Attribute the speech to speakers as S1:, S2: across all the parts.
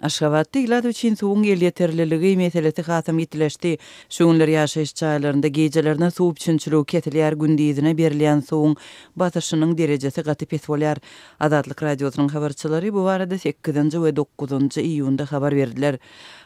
S1: Aşgabatda ilad üçin suwun ýeterliligi meselesi hasam ýetileşdi. Şoňlar ýaşaýyş çaýlaryna gecelerine suw üçinçiligi ketilýär, gündizine berilýän suwun batyşynyň derejesi gaty pes bolýar. Azatlyk radiosynyň habarçylary bu barada 8-nji we 9-njy iýunda habar berdiler.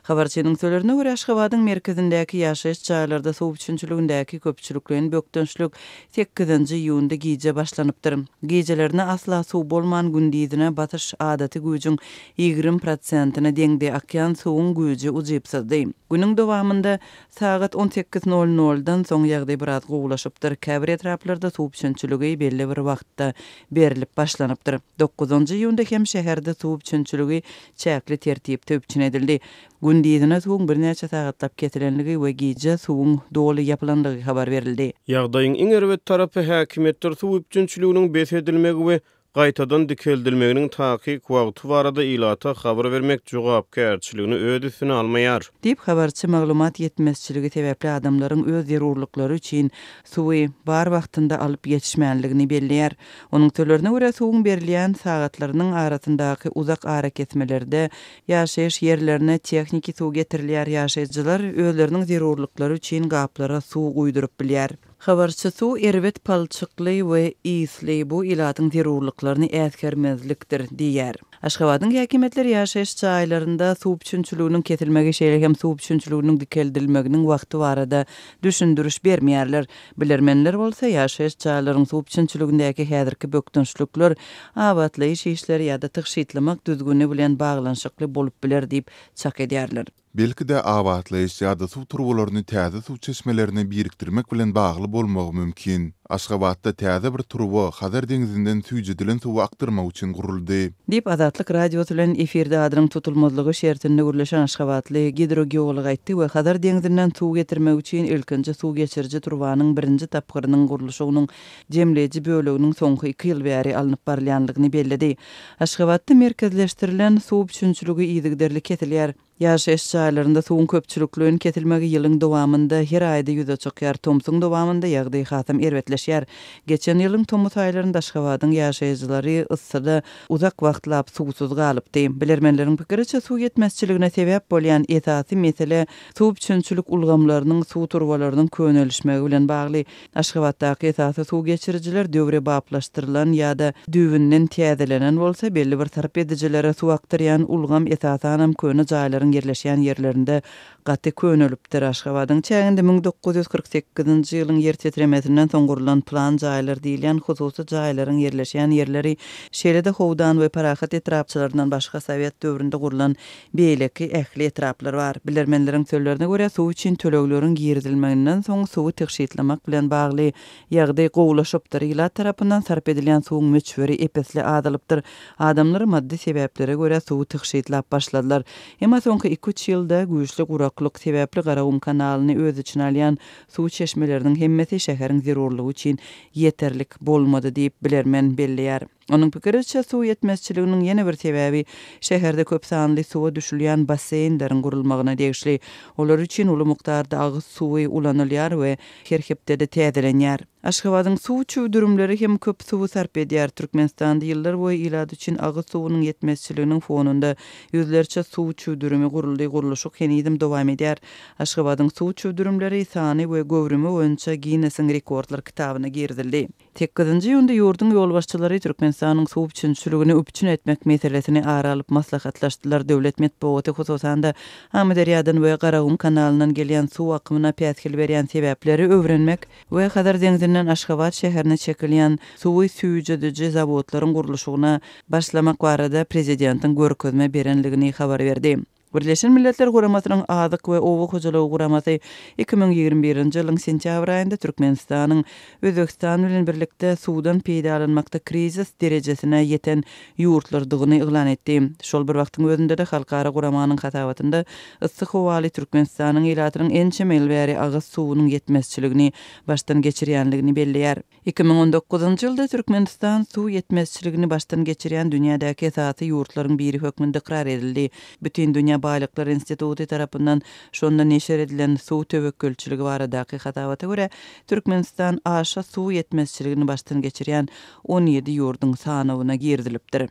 S1: Habarçynyň sözlerine görä Aşgabatyň merkezindäki ýaşaýyş çaýlarynda suw üçinçiligindäki köpçülikliň bökdönçlük 8-nji iýunda gije başlanypdyr. Gecelerine asla suw bolman gündizine batyş adaty güýjüň 20%-ne deňde akýan suwun güýji uzypsady. Günüň dowamında saat 18:00-dan soň ýagdaý biraz gowlaşypdyr. Käbir etraplarda suw üçinçiligi belli bir wagtda berilip başlanypdyr. 9-njy iýunda hem şäherde suw üçinçiligi çäkli tertipde üçin edildi. Gündizine suwun bir näçe sagatlap ketilenligi we gije suwun doly ýapylandygy habar berildi.
S2: Ýagdaýyň iň erwet tarapy häkimetler suw üçinçiliginiň besedilmegi we gaýtadan dikeldilmeginiň taky wagty barada ilata habar bermek jogapkärçiligini öz üstüne almaýar.
S1: Dip habarçy maglumat ýetmezçiligi sebäpli adamlaryň öz zerurlyklary üçin suwy bar wagtynda alyp ýetişmänligini belliýär. Onuň sözlerine görä suwun berilýän sagatlarynyň arasyndaky uzak ara kesmelerde ýaşaýyş ýerlerine texniki suw getirilýär. Ýaşaýjylar özleriniň zerurlyklary üçin gaplara suw guýduryp bilýär. Habarçy suw erwet palçykly we isli bu ilatyň zerurlyklaryny ätkermezlikdir diýär. Aşgabatyň häkimetleri ýaşaýyş çaýlarynda suw üçinçiliginiň ketilmegi şeýle hem suw üçinçiliginiň dikeldilmeginiň wagty barada düşündürüş bermeýärler. Bilermenler bolsa ýaşaýyş çaýlarynyň suw üçinçiligindäki häzirki bökdönçlükler abatlaýyş işleri ýa-da tygşytlamak düzgünü bilen baglanşykly bolup biler diýip çak edýärler.
S3: Belki de abatlaýyş ýa-da suw turbalaryny täze suw çeşmelerini birikdirmek bilen bagly bolmagy mümkin. Aşgabatda täze bir turba Hazar deňizinden süýjedilen suwy aktyrmak üçin guruldy.
S1: Dip Azatlyk radiosu bilen efirde adynyň tutulmazlygy şertinde gürleşen Aşgabatly gidrogeolog aýtdy we Hazar deňizinden suw getirmek üçin ilkinji suw geçirji turbanyň birinji tapgyrynyň gurulşynyň jemleji böleginiň soňky 2 ýyl bäri alınıp barylýanlygyny bellidi. Aşgabatda merkezleşdirilen suw üçinçiligi ýygyderli ketilýär. Ýaşaýyş çaýlarynda suwun köpçülikliginiň ketilmegi ýylyň dowamında her aýda ýüze çykýar. Tomsyň dowamında ýagdaý hasam erwetleşýär. Geçen ýylyň Tomus aýlarynda Aşgabatyň ýaşaýjylary yssyda uzak wagtlap suwsuz galypdy. Bilermenleriň pikiriçe suw ýetmezçiligine sebäp bolýan esasy mesele suw üçinçilik ulgamlarynyň suw turbalarynyň könelişmegi bilen bagly. Aşgabatdaky esasy suw geçirjiler döwre baplaşdyrylan ýa-da düwünden täzelenen bolsa belli bir tarap edijilere suw aktyrýan ulgam esasanam köne jaýlaryň yerleşýän yerlerinde gaty könelipdir. Aşgabatyň çäginde 1948-nji ýylyň ýer titremesinden soň gurulan plan jaýlar diýilýän hususy jaýlaryň yerleşýän yerleri şeýle-de howdan we parahat etrapçylaryndan başga Sowet döwründe gurulan beýleki ähli etraplar bar. Bilermenleriň sözlerine görä suw üçin tölegleriň girdilmeginden soň suwy tygşytlamak bilen bagly ýagdaý gowlaşypdyr. Ýylar tarapyndan sarp edilýän suwun möçberi epesli azalypdyr. Adamlar maddi sebäplere görä suwy tygşytlap başladylar. Emma soňky 2-3 ýylda güýçli guraklyk sebäpli Garagum kanalyny öz içine alýan suw çeşmeleriniň hemmeti şäheriň zerurlygy üçin ýeterlik bolmady diýip bilermen belliyar. Onuň pikiriçe suw ýetmezçiliginiň ýene bir sebäbi şäherde köp sanly suwa düşülýän baseynleriň gurulmagyna degişli. Olar üçin uly mukdarda agyz suwy ulanylýar we her hepde de täzelenýär. Aşgabatyň suw çöwdürümleri hem köp suwy sarp edýär. Türkmenistanda ýyllar boýy ilady üçin agyz suwunyň ýetmezçiliginiň fonunda ýüzlerçe suw çöwdürümi guruldy, guruluşyk henidim dowam edýär. Aşgabatyň suw çöwdürümleri sany we göwrümi boýunça Guinness rekordlar kitabyna girdildi. 8-nji ýylda ýurdun ýolbaşçylary Türkmenistanyň suw üçinçiligini öpçün etmek meselesini ara alyp maslahatlaşdylar. Döwlet medeniýeti hususanda Amudarýadan we Garagum kanalynyň gelýän suw akymyna pätkil berýän sebäpleri öwrenmek we Hazar deňizinden Aşgabat şäherine çekilýän suwy süýjedici zawodlaryň guruluşyna başlamak barada prezidentiň görkezme berenligini habar berdi. Birleşen Milletler Guramasynyň Azyk we Owu hojalygy guramasy 2021-nji ýylyň sentýabr aýynda Türkmenistanyň Özbekistan bilen birlikde suwdan peýdalanmakda krizis derejesine ýeten ýurtlardygyny eglan etdi. Şol bir wagtyň özünde de halkara guramanyň hatabatynda yssyk howaly Türkmenistanyň ýylatynyň en çemel bäri agyz suwunyň ýetmezçiligini başdan geçirýänligini belliýär. 2019-njy ýylda Türkmenistan suw ýetmezçiligini başdan geçirýän dünýädäki esasy ýurtlaryň biri hökmünde ikrar edildi. Bütün dünýä Baýlyklar Instituty tarapyndan şonda neşer edilen suw töwekkülçiligi baradaky hatawata görä Türkmenistan aşa suw ýetmezçiligini başdan geçirýän 17 ýurdun sanawyna girdilipdir.